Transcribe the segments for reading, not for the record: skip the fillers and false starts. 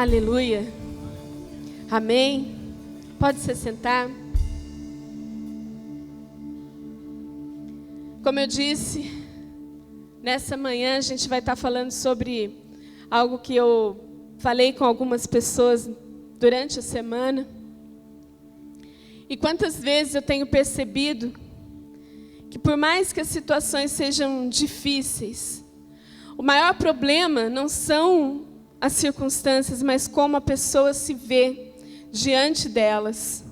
Aleluia. Amém. Pode se sentar. Como eu disse, nessa manhã a gente vai estar falando sobre algo que eu falei com algumas pessoas durante a semana. E quantas vezes eu tenho percebido que por mais que as situações sejam difíceis, o maior problema não são as circunstâncias, mas como a pessoa se vê diante delas.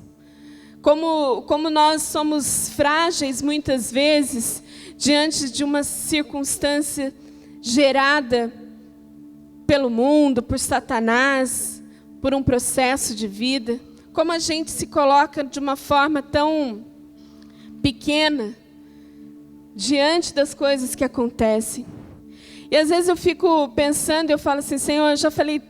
Como nós somos frágeis muitas vezes diante de uma circunstância gerada pelo mundo, por Satanás, por um processo de vida. Como a gente se coloca de uma forma tão pequena diante das coisas que acontecem. E às vezes eu fico pensando, eu falo assim, Senhor, eu já falei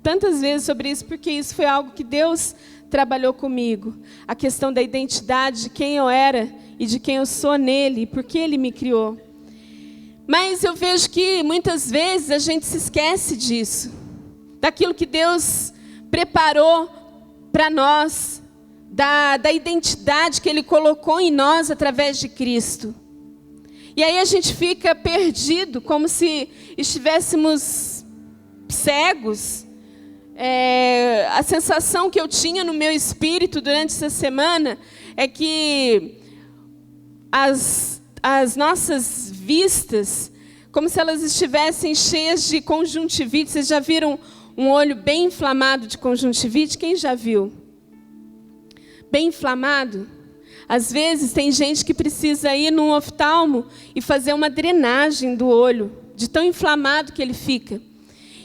tantas vezes sobre isso, porque isso foi algo que Deus trabalhou comigo. A questão da identidade, de quem eu era e de quem eu sou nele, e por que Ele me criou. Mas eu vejo que muitas vezes a gente se esquece disso, daquilo que Deus preparou para nós, da identidade que Ele colocou em nós através de Cristo. E aí a gente fica perdido, como se estivéssemos cegos. A sensação que eu tinha no meu espírito durante essa semana é que as nossas vistas, como se elas estivessem cheias de conjuntivite. Vocês já viram um olho bem inflamado de conjuntivite? Quem já viu? Bem inflamado? Às vezes tem gente que precisa ir num oftalmo e fazer uma drenagem do olho, de tão inflamado que ele fica.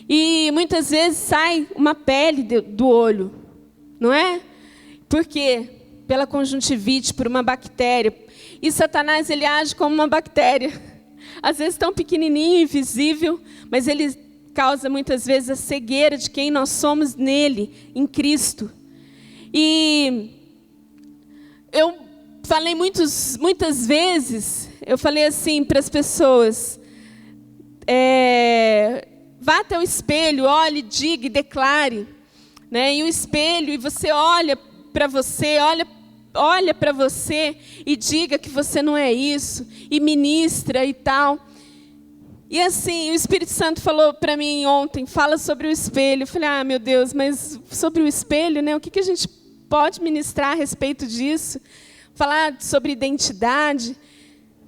E muitas vezes sai uma pele do olho, não é? Por quê? Pela conjuntivite, por uma bactéria. E Satanás, ele age como uma bactéria. Às vezes tão pequenininho, invisível, mas ele causa muitas vezes a cegueira de quem nós somos nele, em Cristo. E eu falei muitas vezes, eu falei assim para as pessoas, vá até o espelho, olhe, diga e declare. Né? E o espelho, e você olha para você, olha para você e diga que você não é isso, e ministra e tal. E assim, o Espírito Santo falou para mim ontem, fala sobre o espelho. Eu falei, meu Deus, mas sobre o espelho, né? O que a gente pode ministrar a respeito disso? Falar sobre identidade,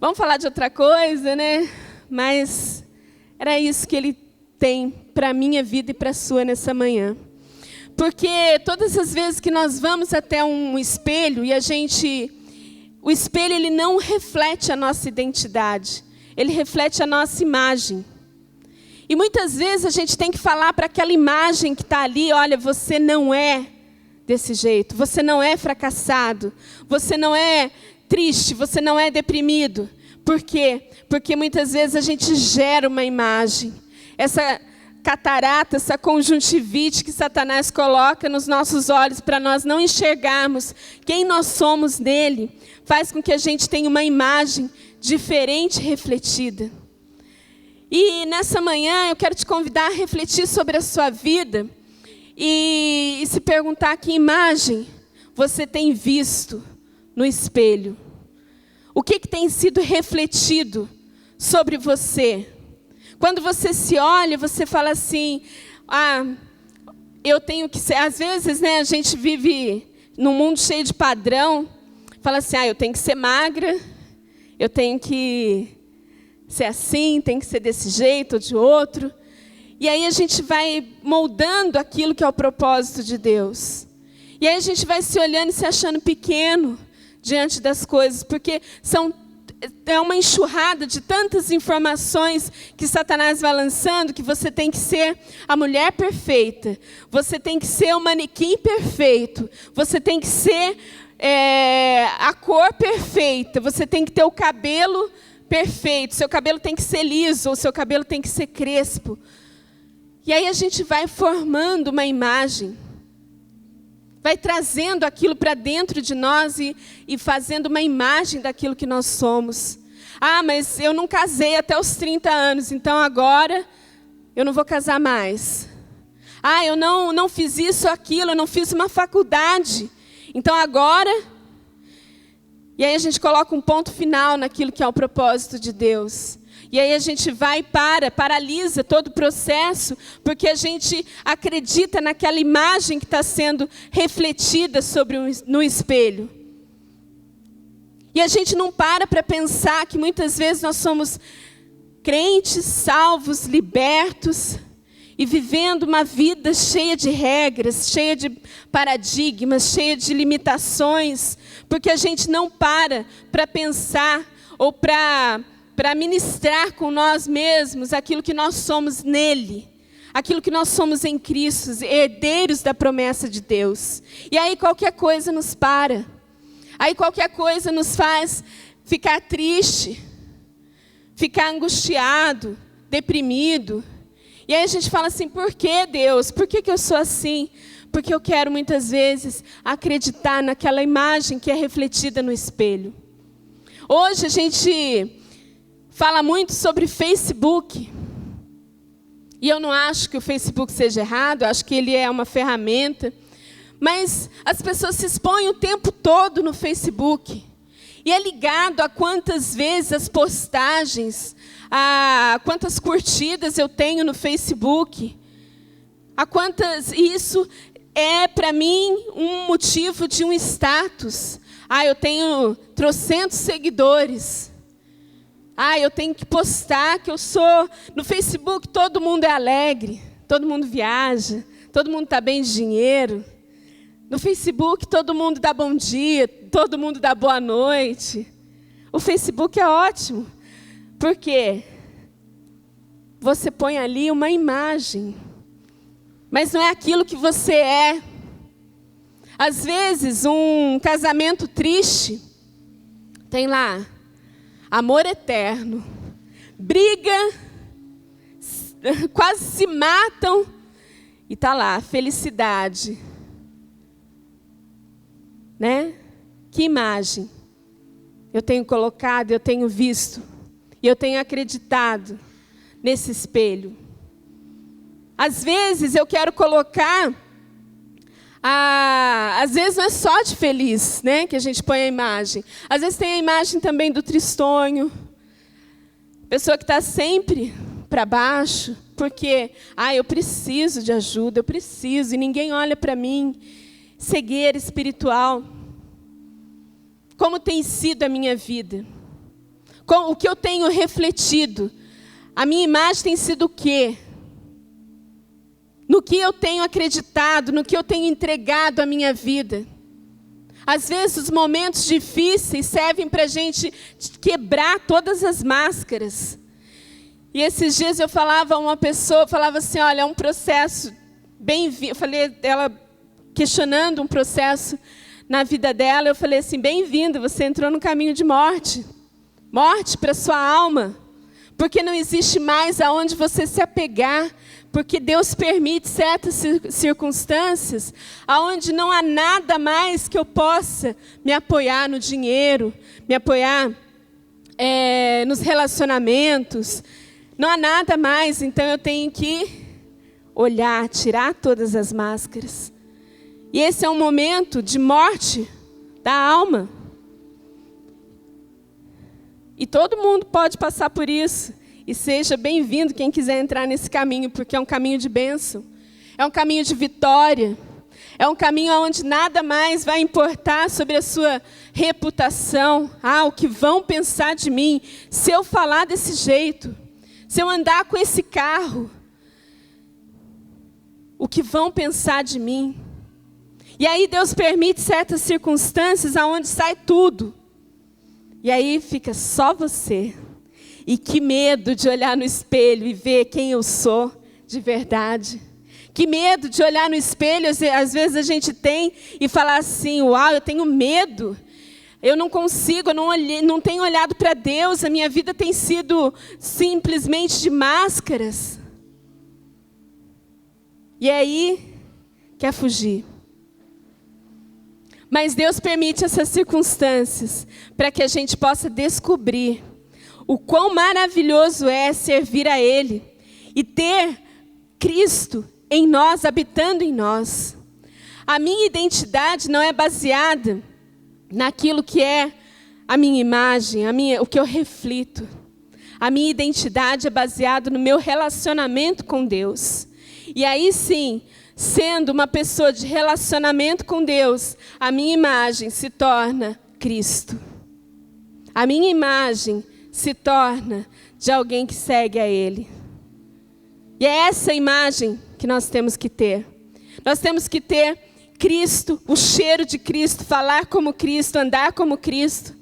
vamos falar de outra coisa, né? Mas era isso que Ele tem para a minha vida e para a sua nessa manhã. Porque todas as vezes que nós vamos até um espelho, o espelho ele não reflete a nossa identidade, ele reflete a nossa imagem. E muitas vezes a gente tem que falar para aquela imagem que está ali, olha, você não é desse jeito, você não é fracassado, você não é triste, você não é deprimido. Por quê? Porque muitas vezes a gente gera uma imagem. Essa catarata, essa conjuntivite que Satanás coloca nos nossos olhos para nós não enxergarmos quem nós somos nele, faz com que a gente tenha uma imagem diferente refletida. E nessa manhã eu quero te convidar a refletir sobre a sua vida, e se perguntar que imagem você tem visto no espelho. O que tem sido refletido sobre você? Quando você se olha, você fala assim, eu tenho que ser... Às vezes, né, a gente vive num mundo cheio de padrão. Fala assim, eu tenho que ser magra, eu tenho que ser assim, tenho que ser desse jeito ou de outro. E aí a gente vai moldando aquilo que é o propósito de Deus. E aí a gente vai se olhando e se achando pequeno diante das coisas, porque é uma enxurrada de tantas informações que Satanás vai lançando, que você tem que ser a mulher perfeita, você tem que ser o manequim perfeito, você tem que ser a cor perfeita, você tem que ter o cabelo perfeito, seu cabelo tem que ser liso, ou seu cabelo tem que ser crespo. E aí a gente vai formando uma imagem, vai trazendo aquilo para dentro de nós e fazendo uma imagem daquilo que nós somos. Mas eu não casei até os 30 anos, então agora eu não vou casar mais. Eu não fiz isso ou aquilo, eu não fiz uma faculdade. Então agora... E aí a gente coloca um ponto final naquilo que é o propósito de Deus. E aí a gente vai e paralisa todo o processo, porque a gente acredita naquela imagem que está sendo refletida no espelho. E a gente não para pensar que muitas vezes nós somos crentes, salvos, libertos, e vivendo uma vida cheia de regras, cheia de paradigmas, cheia de limitações, porque a gente não para pensar ou para ministrar com nós mesmos aquilo que nós somos nele, aquilo que nós somos em Cristo, herdeiros da promessa de Deus. E aí qualquer coisa nos para, aí qualquer coisa nos faz ficar triste, ficar angustiado, deprimido. E aí a gente fala assim, por que Deus? Por que eu sou assim? Porque eu quero muitas vezes acreditar naquela imagem que é refletida no espelho. Hoje a gente fala muito sobre Facebook. E eu não acho que o Facebook seja errado, eu acho que ele é uma ferramenta. Mas as pessoas se expõem o tempo todo no Facebook. E é ligado a quantas vezes as postagens, a quantas curtidas eu tenho no Facebook. Isso é, para mim, um motivo de um status. Eu tenho trocentos seguidores. Eu tenho que postar que eu sou... No Facebook todo mundo é alegre, todo mundo viaja, todo mundo está bem de dinheiro. No Facebook todo mundo dá bom dia, todo mundo dá boa noite. O Facebook é ótimo, porque você põe ali uma imagem, mas não é aquilo que você é. Às vezes, um casamento triste, tem lá, amor eterno, briga, quase se matam, e está lá, felicidade. Né? Que imagem eu tenho colocado, eu tenho visto, e eu tenho acreditado nesse espelho. Às vezes eu quero colocar, às vezes não é só de feliz, né, que a gente põe a imagem. Às vezes tem a imagem também do tristonho, pessoa que está sempre para baixo, porque, eu preciso de ajuda, eu preciso, e ninguém olha para mim. Cegueira espiritual. Como tem sido a minha vida? O que eu tenho refletido? A minha imagem tem sido o quê? No que eu tenho acreditado, no que eu tenho entregado a minha vida? Às vezes os momentos difíceis servem para a gente quebrar todas as máscaras. E esses dias eu falava a uma pessoa, falava assim, olha, é um processo bem-vindo. Eu falei, ela questionando um processo na vida dela, eu falei assim, bem-vindo, você entrou no caminho de morte. Morte para sua alma. Porque não existe mais aonde você se apegar. Porque Deus permite certas circunstâncias aonde não há nada mais que eu possa me apoiar no dinheiro, me apoiar nos relacionamentos. Não há nada mais, então eu tenho que olhar, tirar todas as máscaras. E esse é um momento de morte da alma. E todo mundo pode passar por isso. E seja bem-vindo quem quiser entrar nesse caminho, porque é um caminho de bênção. É um caminho de vitória. É um caminho onde nada mais vai importar sobre a sua reputação. O que vão pensar de mim se eu falar desse jeito. Se eu andar com esse carro. O que vão pensar de mim. E aí Deus permite certas circunstâncias aonde sai tudo. E aí fica só você. E que medo de olhar no espelho e ver quem eu sou de verdade. Que medo de olhar no espelho, às vezes a gente tem, e falar assim, uau, eu tenho medo. Eu não consigo, eu não tenho olhado para Deus, a minha vida tem sido simplesmente de máscaras. E aí, quer fugir. Mas Deus permite essas circunstâncias para que a gente possa descobrir o quão maravilhoso é servir a Ele e ter Cristo em nós, habitando em nós. A minha identidade não é baseada naquilo que é a minha imagem, o que eu reflito. A minha identidade é baseada no meu relacionamento com Deus. E aí sim, sendo uma pessoa de relacionamento com Deus, a minha imagem se torna Cristo. A minha imagem se torna de alguém que segue a Ele. E é essa imagem que nós temos que ter. Nós temos que ter Cristo, o cheiro de Cristo, falar como Cristo, andar como Cristo.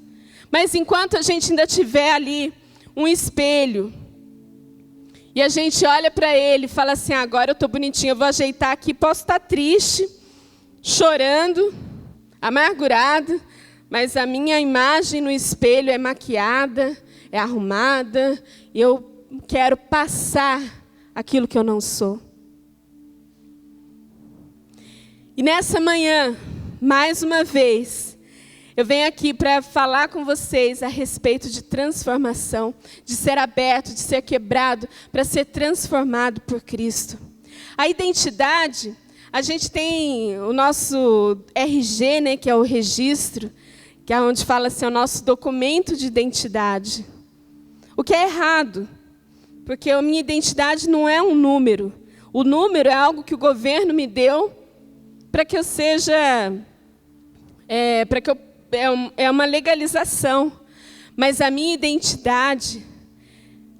Mas enquanto a gente ainda tiver ali um espelho, e a gente olha para ele e fala assim, agora eu estou bonitinha, eu vou ajeitar aqui, posso estar triste, chorando, amargurado, mas a minha imagem no espelho é maquiada, é arrumada, e eu quero passar aquilo que eu não sou. E nessa manhã, mais uma vez, eu venho aqui para falar com vocês a respeito de transformação, de ser aberto, de ser quebrado, para ser transformado por Cristo. A identidade, a gente tem o nosso RG, né, que é o registro, que é onde fala assim, o nosso documento de identidade. O que é errado, porque a minha identidade não é um número. O número é algo que o governo me deu para que eu seja, é uma legalização. Mas a minha identidade,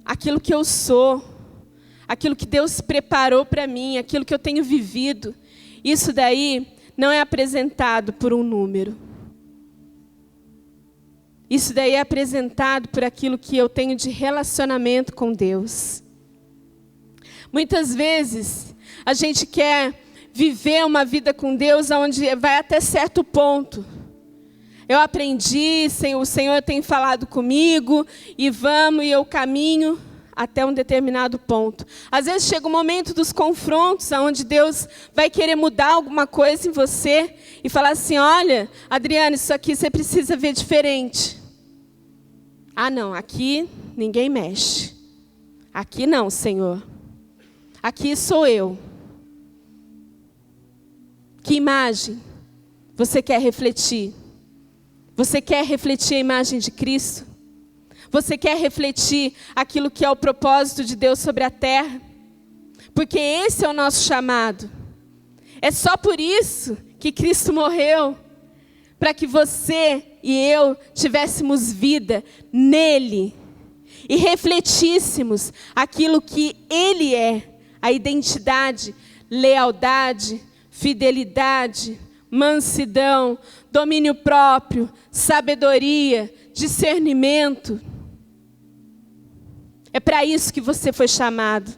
aquilo que eu sou, aquilo que Deus preparou para mim, aquilo que eu tenho vivido, isso daí não é apresentado por um número. Isso daí é apresentado por aquilo que eu tenho de relacionamento com Deus. Muitas vezes, a gente quer viver uma vida com Deus onde vai até certo ponto. Eu aprendi, o Senhor tem falado comigo, e eu caminho até um determinado ponto. Às vezes chega o momento dos confrontos, onde Deus vai querer mudar alguma coisa em você, e falar assim, olha, Adriana, isso aqui você precisa ver diferente. Ah não, aqui ninguém mexe. Aqui não, Senhor. Aqui sou eu. Que imagem você quer refletir? Você quer refletir a imagem de Cristo? Você quer refletir aquilo que é o propósito de Deus sobre a terra? Porque esse é o nosso chamado. É só por isso que Cristo morreu, para que você e eu tivéssemos vida nele e refletíssemos aquilo que Ele é, a identidade, lealdade, fidelidade, mansidão, domínio próprio, sabedoria, discernimento. É para isso que você foi chamado.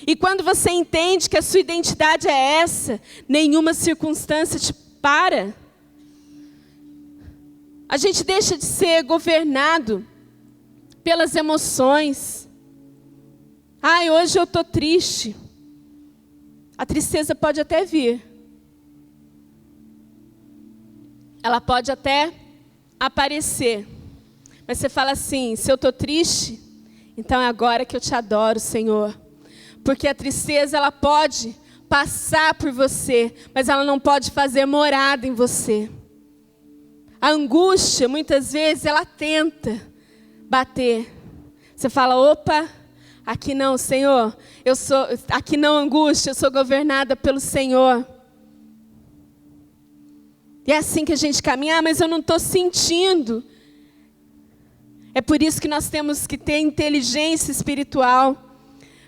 E quando você entende que a sua identidade é essa, nenhuma circunstância te para. A gente deixa de ser governado pelas emoções. Ai, hoje eu estou triste. A tristeza pode até vir. Ela pode até aparecer. Mas você fala assim, se eu estou triste, então é agora que eu te adoro, Senhor. Porque a tristeza, ela pode passar por você, mas ela não pode fazer morada em você. A angústia, muitas vezes, ela tenta bater. Você fala, opa, aqui não, Senhor. Aqui não angústia, eu sou governada pelo Senhor. E é assim que a gente caminha, mas eu não estou sentindo. É por isso que nós temos que ter inteligência espiritual,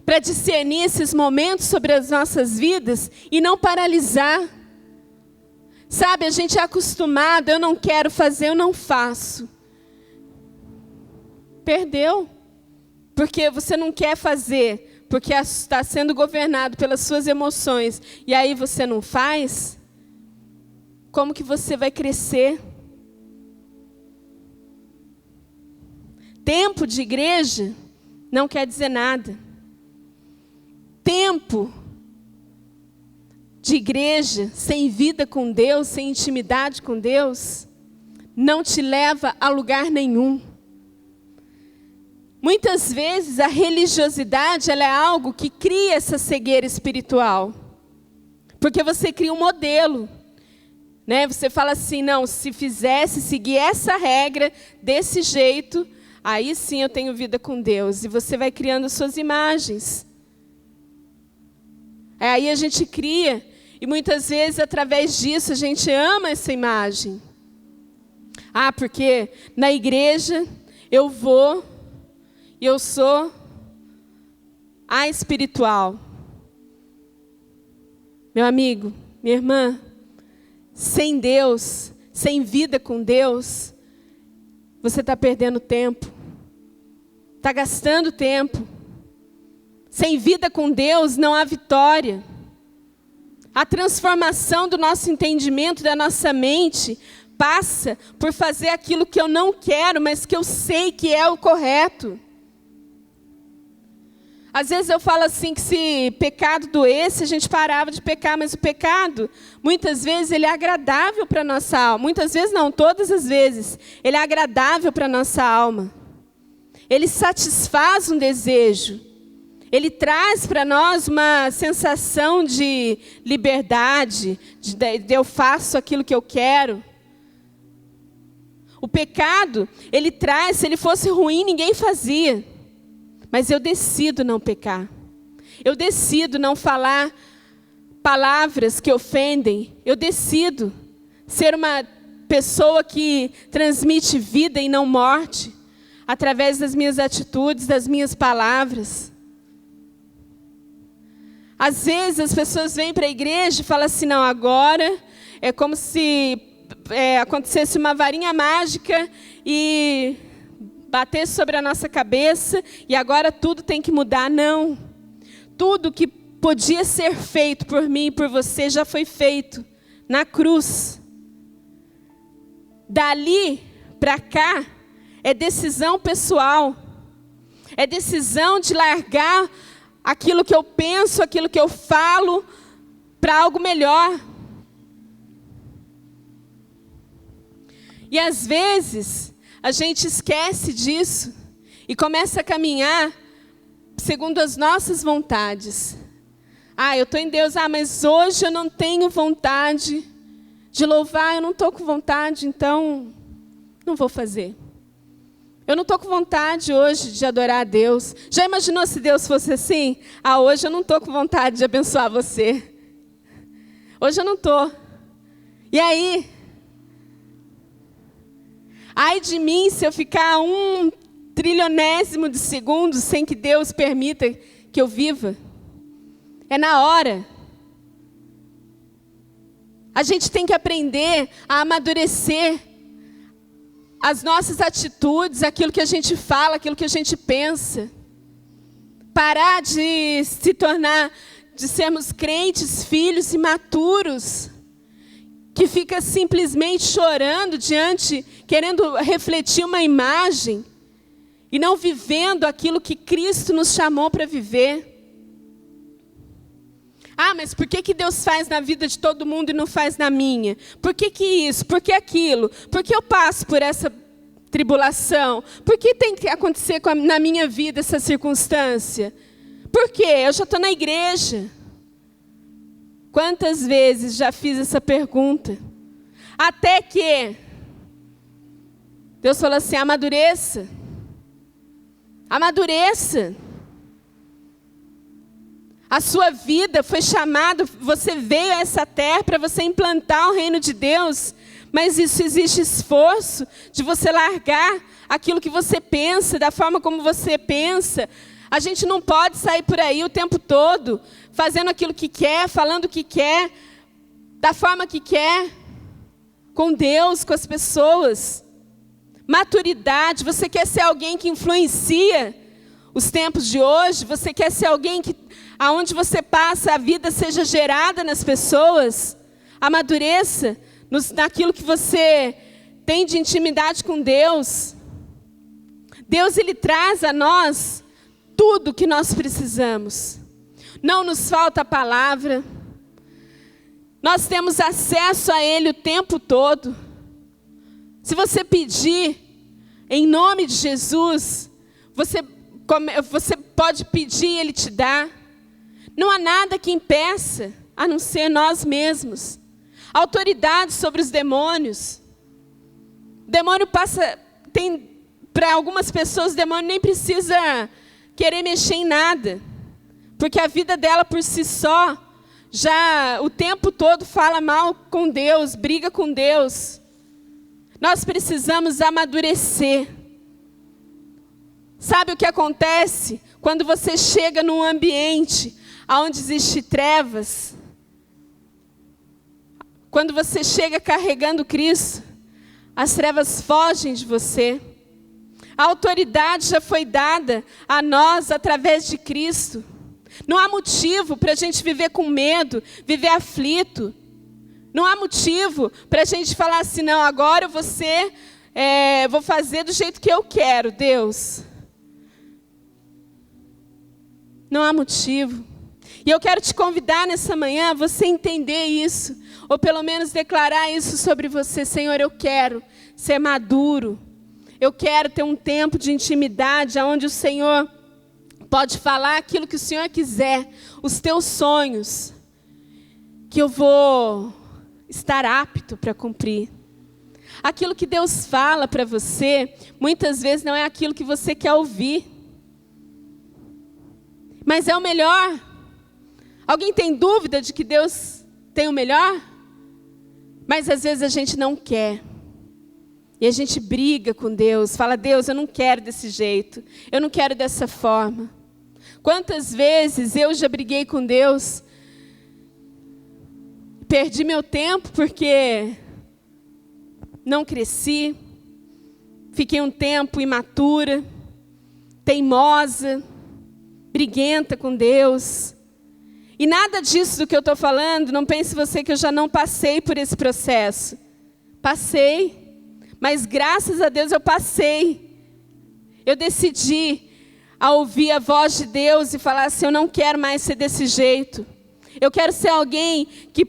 para discernir esses momentos sobre as nossas vidas e não paralisar. Sabe, a gente é acostumado, eu não quero fazer, eu não faço. Perdeu. Porque você não quer fazer, porque está sendo governado pelas suas emoções, e aí você não faz, como que você vai crescer? Tempo de igreja não quer dizer nada. Tempo de igreja, sem vida com Deus, sem intimidade com Deus, não te leva a lugar nenhum. Muitas vezes a religiosidade ela é algo que cria essa cegueira espiritual. Porque você cria um modelo. Né? Você fala assim, não, se fizesse, seguir essa regra, desse jeito, aí sim eu tenho vida com Deus. E você vai criando suas imagens. Aí a gente cria, e muitas vezes através disso a gente ama essa imagem. Ah, porque na igreja eu vou, e eu sou a espiritual. Meu amigo, minha irmã, sem Deus, sem vida com Deus, você está perdendo tempo. Está gastando tempo. Sem vida com Deus não há vitória. A transformação do nosso entendimento, da nossa mente, passa por fazer aquilo que eu não quero, mas que eu sei que é o correto. Às vezes eu falo assim que se pecado doesse, a gente parava de pecar, mas o pecado, muitas vezes, ele é agradável para a nossa alma. Muitas vezes não, todas as vezes. Ele é agradável para a nossa alma. Ele satisfaz um desejo. Ele traz para nós uma sensação de liberdade, de eu faço aquilo que eu quero. O pecado, ele traz, se ele fosse ruim, ninguém fazia. Mas eu decido não pecar. Eu decido não falar palavras que ofendem. Eu decido ser uma pessoa que transmite vida e não morte, através das minhas atitudes, das minhas palavras. Às vezes as pessoas vêm para a igreja e falam assim, não, agora é como se acontecesse uma varinha mágica e batesse sobre a nossa cabeça e agora tudo tem que mudar. Não. Tudo que podia ser feito por mim e por você já foi feito na cruz. Dali para cá é decisão pessoal. É decisão de largar aquilo que eu penso, aquilo que eu falo, para algo melhor. E às vezes a gente esquece disso e começa a caminhar segundo as nossas vontades. Ah, eu estou em Deus, mas hoje eu não tenho vontade de louvar, eu não estou com vontade, então não vou fazer. Eu não estou com vontade hoje de adorar a Deus. Já imaginou se Deus fosse assim? Ah, hoje eu não estou com vontade de abençoar você. Hoje eu não estou. E aí? Ai de mim se eu ficar 1 trilionésimo de segundos sem que Deus permita que eu viva. É na hora. A gente tem que aprender a amadurecer as nossas atitudes, aquilo que a gente fala, aquilo que a gente pensa. Parar de se tornar, de sermos crentes, filhos imaturos, que fica simplesmente chorando querendo refletir uma imagem, e não vivendo aquilo que Cristo nos chamou para viver. Ah, mas por que Deus faz na vida de todo mundo e não faz na minha? Por que isso? Por que aquilo? Por que eu passo por essa tribulação? Por que tem que acontecer na minha vida essa circunstância? Por quê? Eu já estou na igreja. Quantas vezes já fiz essa pergunta? Até que Deus falou assim, amadureça. Amadureça. A sua vida foi chamada, você veio a essa terra para você implantar o reino de Deus, mas isso exige esforço de você largar aquilo que você pensa, da forma como você pensa. A gente não pode sair por aí o tempo todo, fazendo aquilo que quer, falando o que quer, da forma que quer, com Deus, com as pessoas. Maturidade, você quer ser alguém que influencia os tempos de hoje? Você quer ser alguém que aonde você passa, a vida seja gerada nas pessoas? Amadureça naquilo que você tem de intimidade com Deus. Deus, Ele traz a nós tudo que nós precisamos. Não nos falta a palavra. Nós temos acesso a Ele o tempo todo. Se você pedir, em nome de Jesus, Você pode pedir, Ele te dá. Não há nada que impeça, a não ser nós mesmos. Autoridade sobre os demônios. O demônio para algumas pessoas, o demônio nem precisa querer mexer em nada. Porque a vida dela por si só, já o tempo todo fala mal com Deus, briga com Deus. Nós precisamos amadurecer. Sabe o que acontece quando você chega num ambiente onde existe trevas? Quando você chega carregando Cristo, as trevas fogem de você. A autoridade já foi dada a nós através de Cristo. Não há motivo para a gente viver com medo, viver aflito. Não há motivo para a gente falar assim, não, agora eu vou fazer do jeito que eu quero, Deus. Não há motivo. E eu quero te convidar nessa manhã a você entender isso, ou pelo menos declarar isso sobre você. Senhor, eu quero ser maduro. Eu quero ter um tempo de intimidade, onde o Senhor pode falar aquilo que o Senhor quiser, os teus sonhos, que eu vou estar apto para cumprir. Aquilo que Deus fala para você, muitas vezes não é aquilo que você quer ouvir, mas é o melhor. Alguém tem dúvida de que Deus tem o melhor? Mas às vezes a gente não quer. E a gente briga com Deus, fala, Deus, eu não quero desse jeito, eu não quero dessa forma. Quantas vezes eu já briguei com Deus, perdi meu tempo porque não cresci, fiquei um tempo imatura, teimosa, briguenta com Deus. E nada disso do que eu estou falando, não pense você que eu já não passei por esse processo. Passei. Mas graças a Deus eu passei. Eu decidi a ouvir a voz de Deus e falar assim, eu não quero mais ser desse jeito. Eu quero ser alguém que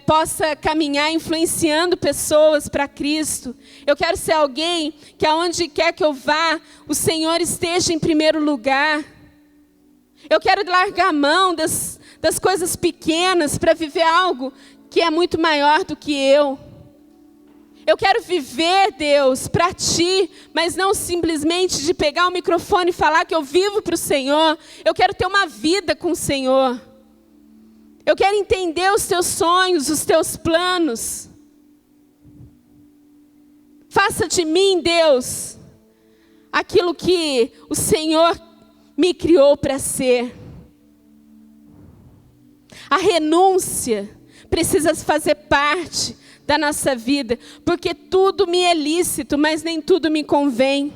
possa caminhar influenciando pessoas para Cristo. Eu quero ser alguém que aonde quer que eu vá, o Senhor esteja em primeiro lugar. Eu quero largar a mão das coisas pequenas para viver algo que é muito maior do que eu. Eu quero viver, Deus, para Ti, mas não simplesmente de pegar o microfone e falar que eu vivo para o Senhor. Eu quero ter uma vida com o Senhor. Eu quero entender os Teus sonhos, os Teus planos. Faça de mim, Deus, aquilo que o Senhor me criou para ser. A renúncia precisa fazer parte da nossa vida, porque tudo me é lícito, mas nem tudo me convém.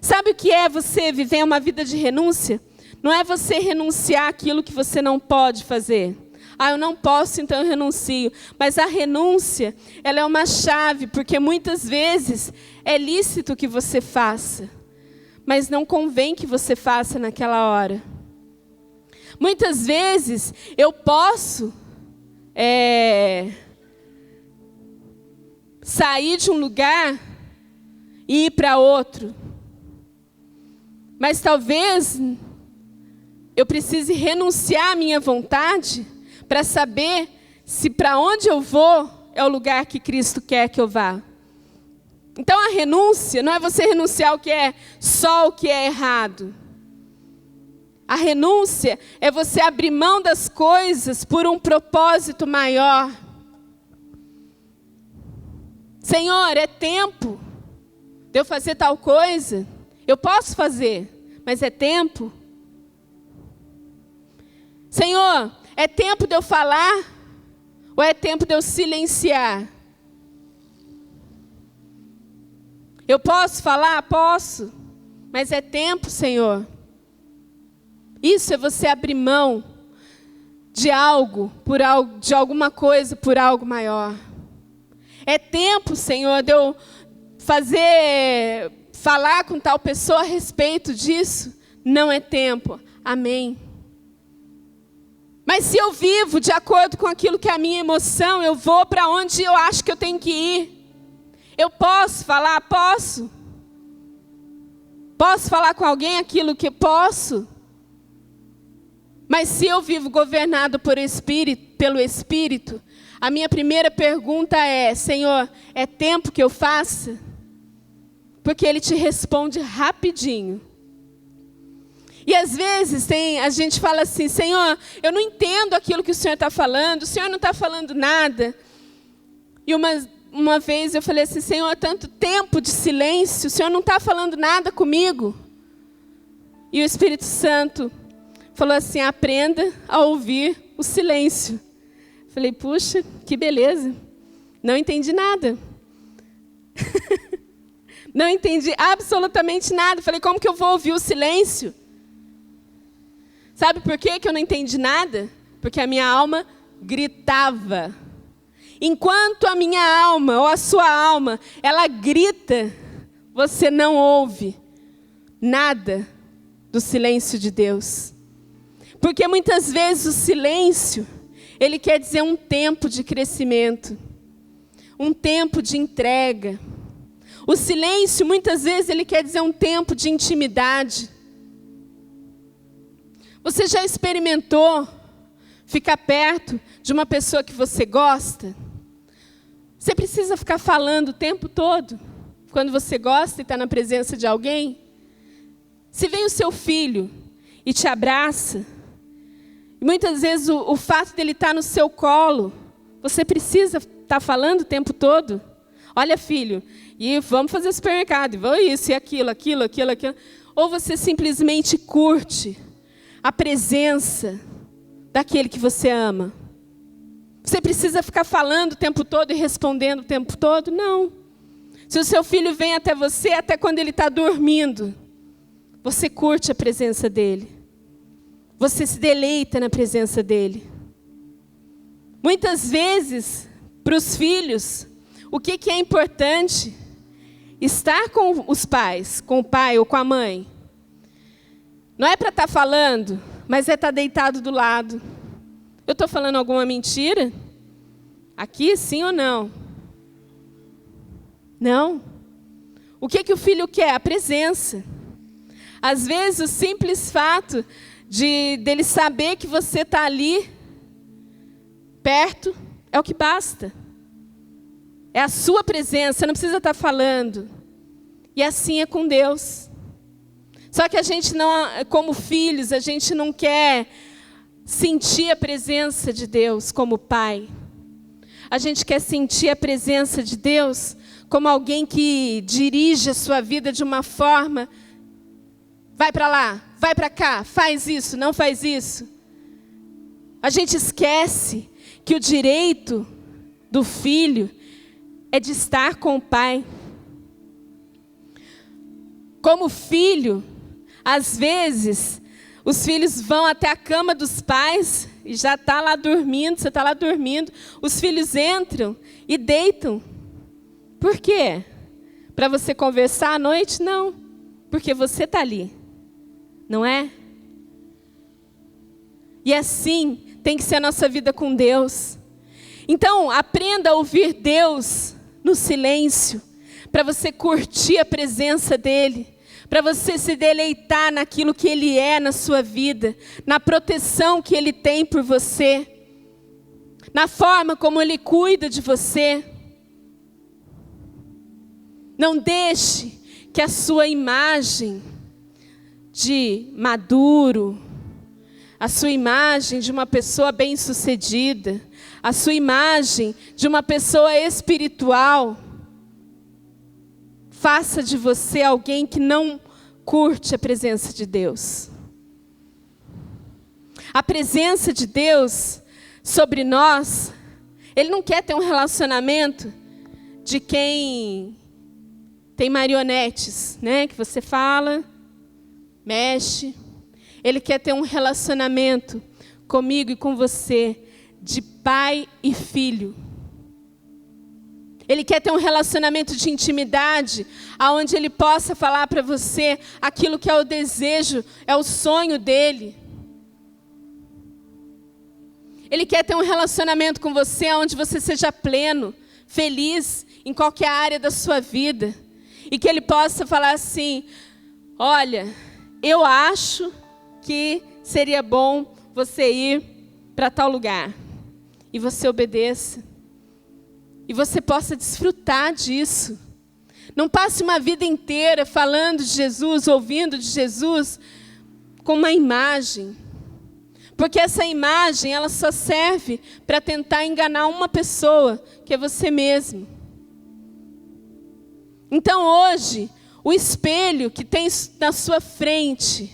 Sabe o que é você viver uma vida de renúncia? Não é você renunciar àquilo que você não pode fazer. Eu não posso, então eu renuncio. Mas a renúncia, ela é uma chave, porque muitas vezes é lícito que você faça, mas não convém que você faça naquela hora. Muitas vezes eu posso sair de um lugar e ir para outro. Mas talvez eu precise renunciar à minha vontade para saber se para onde eu vou é o lugar que Cristo quer que eu vá. Então a renúncia não é você renunciar ao que é só o que é errado. A renúncia é você abrir mão das coisas por um propósito maior. Senhor, é tempo de eu fazer tal coisa? Eu posso fazer, mas é tempo. Senhor, é tempo de eu falar? Ou é tempo de eu silenciar? Eu posso falar? Posso. Mas é tempo, Senhor. Isso é você abrir mão de algo, de alguma coisa por algo maior. É tempo, Senhor, de eu falar com tal pessoa a respeito disso? Não é tempo. Amém. Mas se eu vivo de acordo com aquilo que é a minha emoção, eu vou para onde eu acho que eu tenho que ir. Eu posso falar? Posso. Posso falar com alguém aquilo que posso? Mas se eu vivo governado pelo Espírito, a minha primeira pergunta é: Senhor, é tempo que eu faça? Porque Ele te responde rapidinho. E às vezes a gente fala assim: Senhor, eu não entendo aquilo que o Senhor está falando, o Senhor não está falando nada. E uma vez eu falei assim: Senhor, tanto tempo de silêncio, o Senhor não está falando nada comigo. E o Espírito Santo falou assim: aprenda a ouvir o silêncio. Falei: puxa, que beleza. Não entendi nada. Não entendi absolutamente nada. Falei: como que eu vou ouvir o silêncio? Sabe por quê que eu não entendi nada? Porque a minha alma gritava. Enquanto a minha alma, ou a sua alma, ela grita, você não ouve nada do silêncio de Deus. Porque muitas vezes o silêncio, ele quer dizer um tempo de crescimento, um tempo de entrega. O silêncio, muitas vezes, ele quer dizer um tempo de intimidade. Você já experimentou ficar perto de uma pessoa que você gosta? Você precisa ficar falando o tempo todo, quando você gosta e está na presença de alguém? Se vem o seu filho e te abraça, e muitas vezes o fato dele estar no seu colo, você precisa estar falando o tempo todo? Olha, filho, e vamos fazer supermercado, e vamos isso, e aquilo. Ou você simplesmente curte a presença daquele que você ama? Você precisa ficar falando o tempo todo e respondendo o tempo todo? Não. Se o seu filho vem até você, até quando ele está dormindo, você curte a presença dele. Você se deleita na presença dele. Muitas vezes, para os filhos, o que é importante? Estar com os pais, com o pai ou com a mãe. Não é para estar falando, mas é estar deitado do lado. Eu estou falando alguma mentira? Aqui, sim ou não? Não. O que o filho quer? A presença. Às vezes, o simples fato dele saber que você está ali, perto, é o que basta. É a sua presença, você não precisa estar falando. E assim é com Deus. Só que a gente não, como filhos, a gente não quer sentir a presença de Deus como pai. A gente quer sentir a presença de Deus como alguém que dirige a sua vida de uma forma: vai para lá, vai para cá, faz isso, não faz isso. A gente esquece que o direito do filho é de estar com o pai. Como filho, às vezes, os filhos vão até a cama dos pais e já está lá dormindo, você está lá dormindo. Os filhos entram e deitam. Por quê? Para você conversar à noite? Não. Porque você está ali. Não é? E assim tem que ser a nossa vida com Deus. Então, aprenda a ouvir Deus no silêncio, para você curtir a presença dEle, para você se deleitar naquilo que Ele é na sua vida, na proteção que Ele tem por você, na forma como Ele cuida de você. Não deixe que a sua imagem de maduro, a sua imagem de uma pessoa bem-sucedida, a sua imagem de uma pessoa espiritual, faça de você alguém que não curte a presença de Deus. A presença de Deus sobre nós, Ele não quer ter um relacionamento de quem tem marionetes, né? Que você fala, mexe. Ele quer ter um relacionamento comigo e com você, de pai e filho. Ele quer ter um relacionamento de intimidade, onde Ele possa falar para você aquilo que é o desejo, é o sonho dEle. Ele quer ter um relacionamento com você, onde você seja pleno, feliz, em qualquer área da sua vida. E que Ele possa falar assim: olha, eu acho que seria bom você ir para tal lugar. E você obedeça. E você possa desfrutar disso. Não passe uma vida inteira falando de Jesus, ouvindo de Jesus, com uma imagem. Porque essa imagem, ela só serve para tentar enganar uma pessoa, que é você mesmo. Então hoje, o espelho que tem na sua frente,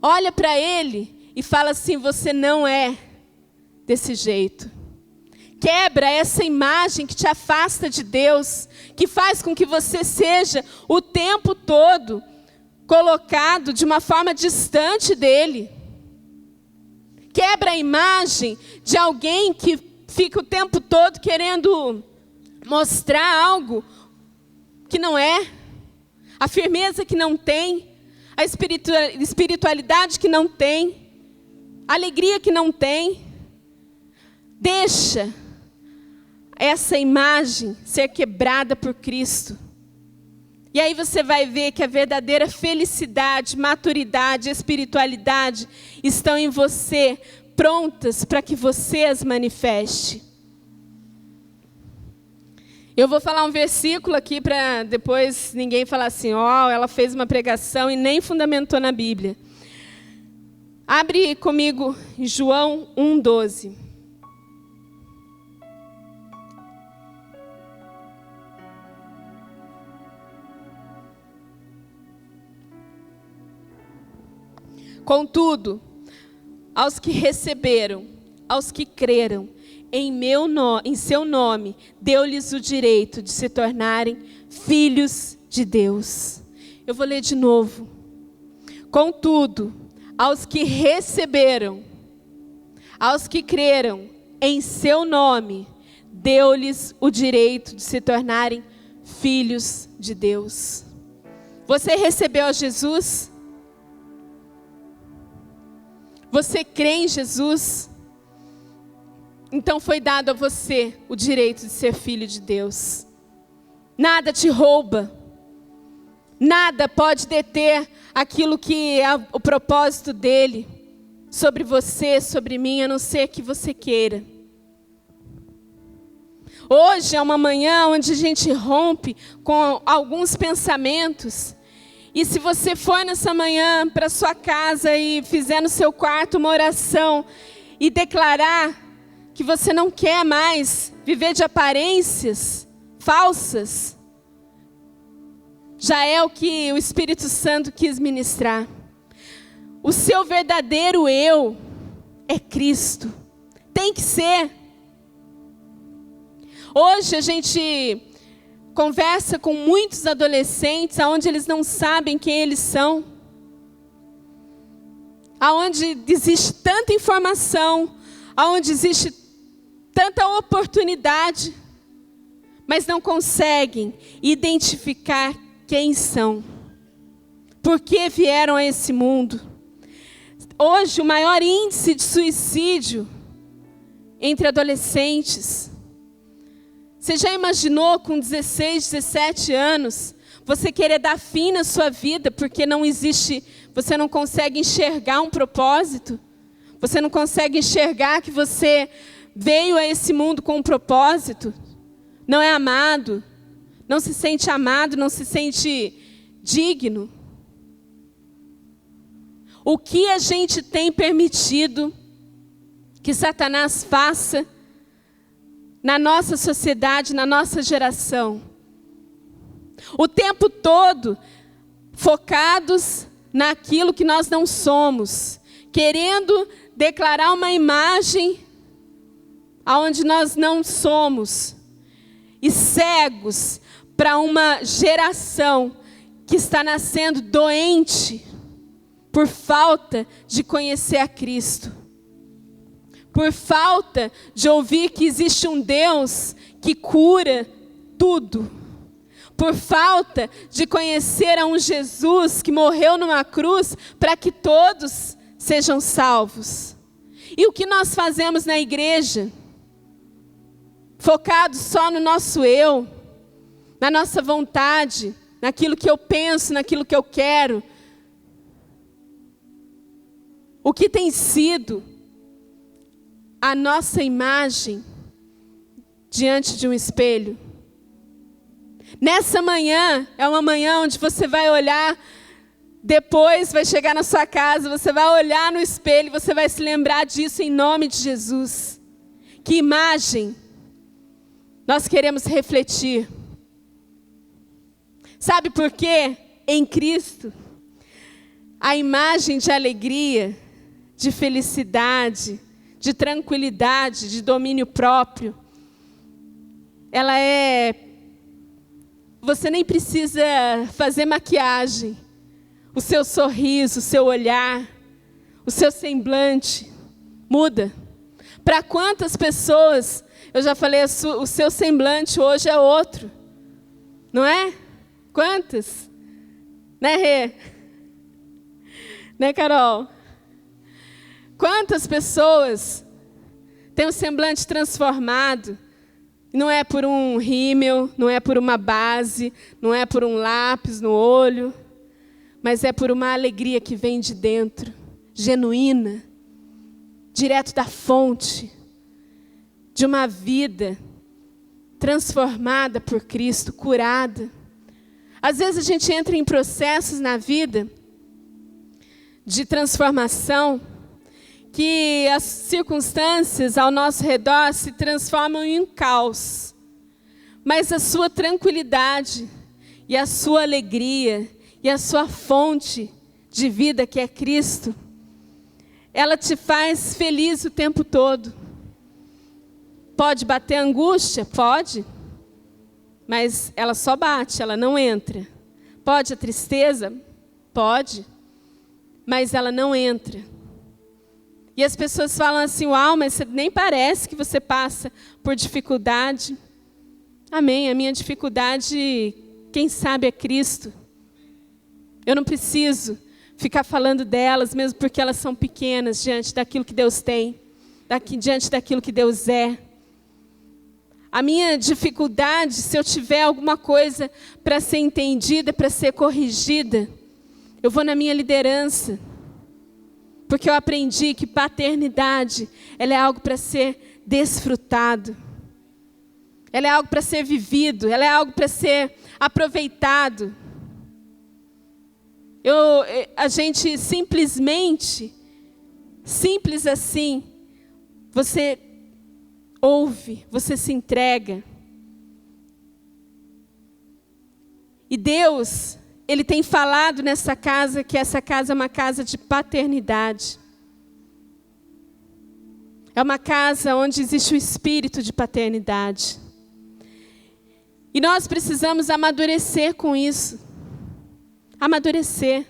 olha para ele e fala assim: você não é desse jeito. Quebra essa imagem que te afasta de Deus, que faz com que você seja o tempo todo colocado de uma forma distante dele. Quebra a imagem de alguém que fica o tempo todo querendo mostrar algo que não é, a firmeza que não tem, a espiritualidade que não tem, a alegria que não tem. Deixa essa imagem ser quebrada por Cristo. E aí você vai ver que a verdadeira felicidade, maturidade, espiritualidade estão em você, prontas para que você as manifeste. Eu vou falar um versículo aqui para depois ninguém falar assim: ó, ela fez uma pregação e nem fundamentou na Bíblia. Abre comigo em João 1:12. Contudo, aos que receberam, aos que creram em seu nome, deu-lhes o direito de se tornarem filhos de Deus. Eu vou ler de novo. Contudo, aos que receberam, aos que creram em seu nome, deu-lhes o direito de se tornarem filhos de Deus. Você recebeu a Jesus? Você crê em Jesus? Então foi dado a você o direito de ser filho de Deus. Nada te rouba. Nada pode deter aquilo que é o propósito dele sobre você, sobre mim, a não ser que você queira. Hoje é uma manhã onde a gente rompe com alguns pensamentos. E se você for nessa manhã para sua casa e fizer no seu quarto uma oração e declarar que você não quer mais viver de aparências falsas, já é o que o Espírito Santo quis ministrar. O seu verdadeiro eu é Cristo. Tem que ser. Hoje a gente conversa com muitos adolescentes onde eles não sabem quem eles são. Aonde existe tanta informação, aonde existe tanta oportunidade, mas não conseguem identificar quem são. Por que vieram a esse mundo? Hoje o maior índice de suicídio entre adolescentes. Você já imaginou com 16, 17 anos, você querer dar fim na sua vida porque não existe, você não consegue enxergar um propósito? Você não consegue enxergar que você veio a esse mundo com um propósito? Não é amado? Não se sente amado? Não se sente digno? O que a gente tem permitido que Satanás faça na nossa sociedade, na nossa geração? O tempo todo focados naquilo que nós não somos, querendo declarar uma imagem aonde nós não somos, e cegos para uma geração que está nascendo doente por falta de conhecer a Cristo. Por falta de ouvir que existe um Deus que cura tudo. Por falta de conhecer a um Jesus que morreu numa cruz para que todos sejam salvos. E o que nós fazemos na igreja? Focados só no nosso eu, na nossa vontade, naquilo que eu penso, naquilo que eu quero. O que tem sido a nossa imagem diante de um espelho? Nessa manhã, é uma manhã onde você vai olhar, depois vai chegar na sua casa, você vai olhar no espelho, você vai se lembrar disso em nome de Jesus. Que imagem nós queremos refletir? Sabe por quê? Em Cristo, a imagem de alegria, de felicidade, de tranquilidade, de domínio próprio, ela é... Você nem precisa fazer maquiagem. O seu sorriso, o seu olhar, o seu semblante muda. Para quantas pessoas, eu já falei, o seu semblante hoje é outro. Não é? Quantas? Né, Rê? Né, Carol? Quantas pessoas têm um semblante transformado? Não é por um rímel, não é por uma base, não é por um lápis no olho, mas é por uma alegria que vem de dentro, genuína, direto da fonte, de uma vida transformada por Cristo, curada. Às vezes a gente entra em processos na vida de transformação, que as circunstâncias ao nosso redor se transformam em um caos. Mas a sua tranquilidade, e a sua alegria, e a sua fonte de vida, que é Cristo, ela te faz feliz o tempo todo. Pode bater angústia? Pode. Mas ela só bate, ela não entra. Pode a tristeza? Pode. Mas ela não entra. E as pessoas falam assim, uau, mas nem parece que você passa por dificuldade. Amém, a minha dificuldade, quem sabe, é Cristo. Eu não preciso ficar falando delas, mesmo porque elas são pequenas diante daquilo que Deus tem, diante daquilo que Deus é. A minha dificuldade, se eu tiver alguma coisa para ser entendida, para ser corrigida, eu vou na minha liderança. Porque eu aprendi que paternidade, ela é algo para ser desfrutado. Ela é algo para ser vivido, ela é algo para ser aproveitado. A gente simplesmente, simples assim, você ouve, você se entrega. E Deus, Ele tem falado nessa casa que essa casa é uma casa de paternidade. É uma casa onde existe o espírito de paternidade. E nós precisamos amadurecer com isso. Amadurecer.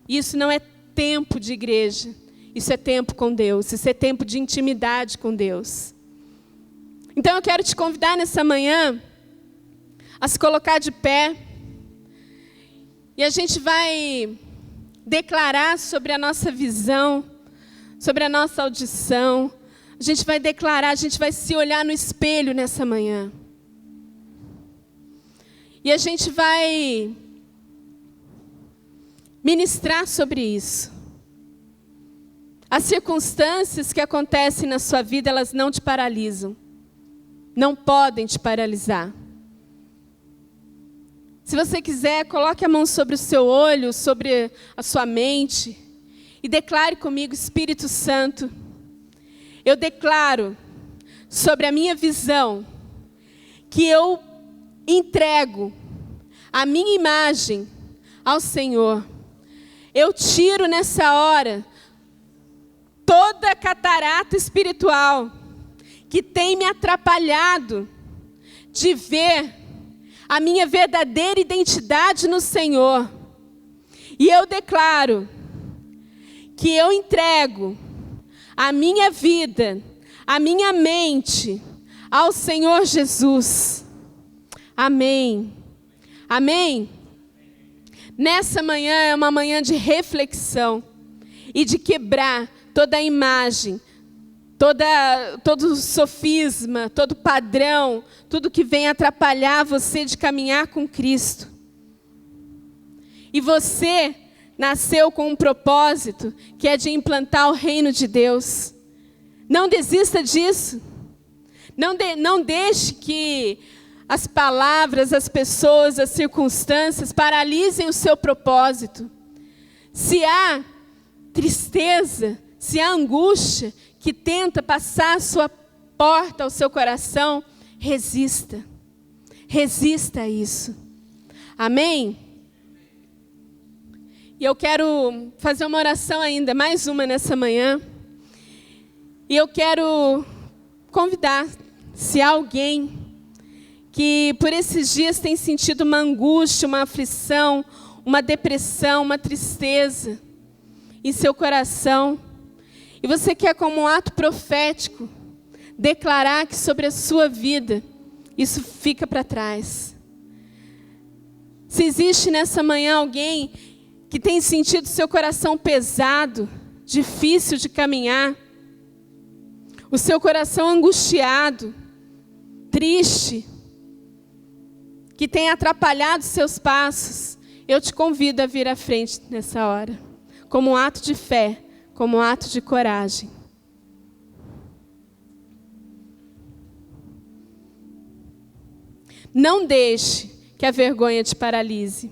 Isso não é tempo de igreja. Isso é tempo com Deus. Isso é tempo de intimidade com Deus. Então eu quero te convidar nessa manhã a se colocar de pé. E a gente vai declarar sobre a nossa visão, sobre a nossa audição. A gente vai declarar, a gente vai se olhar no espelho nessa manhã. E a gente vai ministrar sobre isso. As circunstâncias que acontecem na sua vida, elas não te paralisam. Não podem te paralisar. Se você quiser, coloque a mão sobre o seu olho, sobre a sua mente e declare comigo, Espírito Santo, eu declaro sobre a minha visão que eu entrego a minha imagem ao Senhor. Eu tiro nessa hora toda a catarata espiritual que tem me atrapalhado de ver a minha verdadeira identidade no Senhor. E eu declaro que eu entrego a minha vida, a minha mente ao Senhor Jesus. Amém. Amém? Nessa manhã é uma manhã de reflexão e de quebrar toda a imagem, todo sofisma, todo padrão, tudo que vem atrapalhar você de caminhar com Cristo. E você nasceu com um propósito, que é de implantar o reino de Deus. Não desista disso. Não deixe que as palavras, as pessoas, as circunstâncias paralisem o seu propósito. Se há tristeza, se há angústia que tenta passar a sua porta ao seu coração, resista. Resista a isso. Amém? E eu quero fazer uma oração ainda, mais uma nessa manhã. E eu quero convidar, se há alguém que por esses dias tem sentido uma angústia, uma aflição, uma depressão, uma tristeza em seu coração, e você quer, como um ato profético, declarar que sobre a sua vida isso fica para trás. Se existe nessa manhã alguém que tem sentido seu coração pesado, difícil de caminhar, o seu coração angustiado, triste, que tem atrapalhado seus passos, eu te convido a vir à frente nessa hora, como um ato de fé, como um ato de coragem. Não deixe que a vergonha te paralise.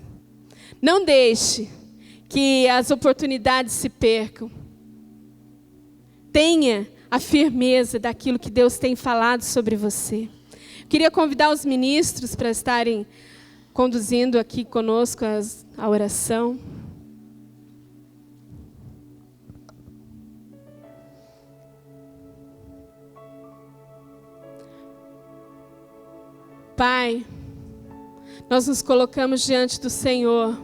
Não deixe que as oportunidades se percam. Tenha a firmeza daquilo que Deus tem falado sobre você. Queria convidar os ministros para estarem conduzindo aqui conosco a oração. Pai, nós nos colocamos diante do Senhor.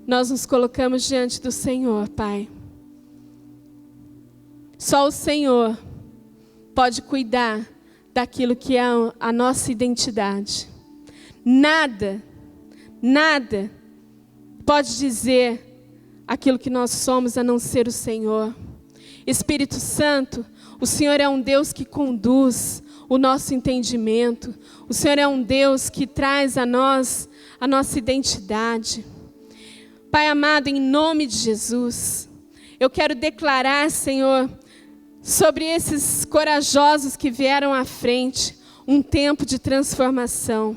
Nós nos colocamos diante do Senhor, Pai. Só o Senhor pode cuidar daquilo que é a nossa identidade. Nada pode dizer aquilo que nós somos a não ser o Senhor. Espírito Santo, o Senhor é um Deus que conduz o nosso entendimento. O Senhor é um Deus que traz a nós a nossa identidade. Pai amado, em nome de Jesus, eu quero declarar, Senhor, sobre esses corajosos que vieram à frente, um tempo de transformação,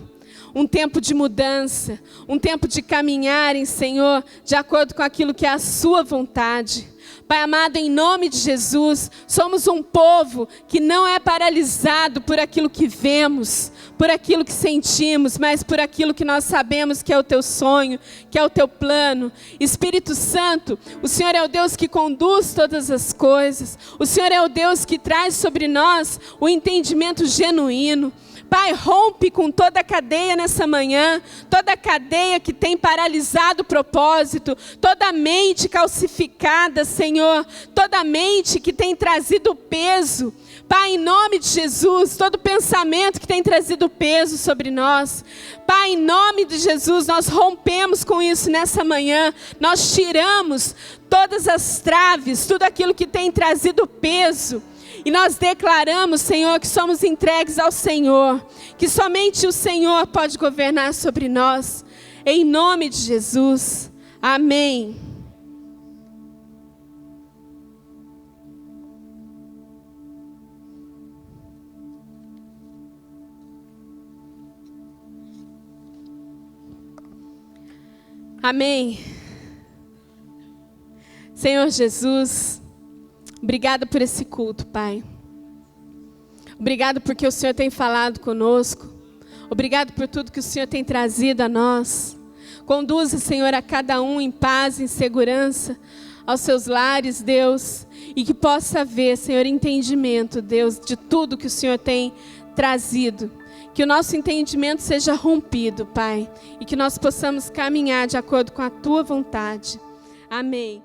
um tempo de mudança, um tempo de caminharem, Senhor, de acordo com aquilo que é a sua vontade. Pai amado, em nome de Jesus, somos um povo que não é paralisado por aquilo que vemos, por aquilo que sentimos, mas por aquilo que nós sabemos que é o teu sonho, que é o teu plano. Espírito Santo, o Senhor é o Deus que conduz todas as coisas. O Senhor é o Deus que traz sobre nós o entendimento genuíno. Pai, rompe com toda a cadeia nessa manhã, toda a cadeia que tem paralisado o propósito, toda a mente calcificada, Senhor, toda a mente que tem trazido peso. Pai, em nome de Jesus, todo pensamento que tem trazido peso sobre nós. Pai, em nome de Jesus, nós rompemos com isso nessa manhã. Nós tiramos todas as traves, tudo aquilo que tem trazido peso. E nós declaramos, Senhor, que somos entregues ao Senhor, que somente o Senhor pode governar sobre nós. Em nome de Jesus. Amém. Amém. Senhor Jesus, obrigada por esse culto, Pai. Obrigado porque o Senhor tem falado conosco. Obrigado por tudo que o Senhor tem trazido a nós. Conduza, Senhor, a cada um em paz, em segurança, aos seus lares, Deus. E que possa haver, Senhor, entendimento, Deus, de tudo que o Senhor tem trazido. Que o nosso entendimento seja rompido, Pai. E que nós possamos caminhar de acordo com a Tua vontade. Amém.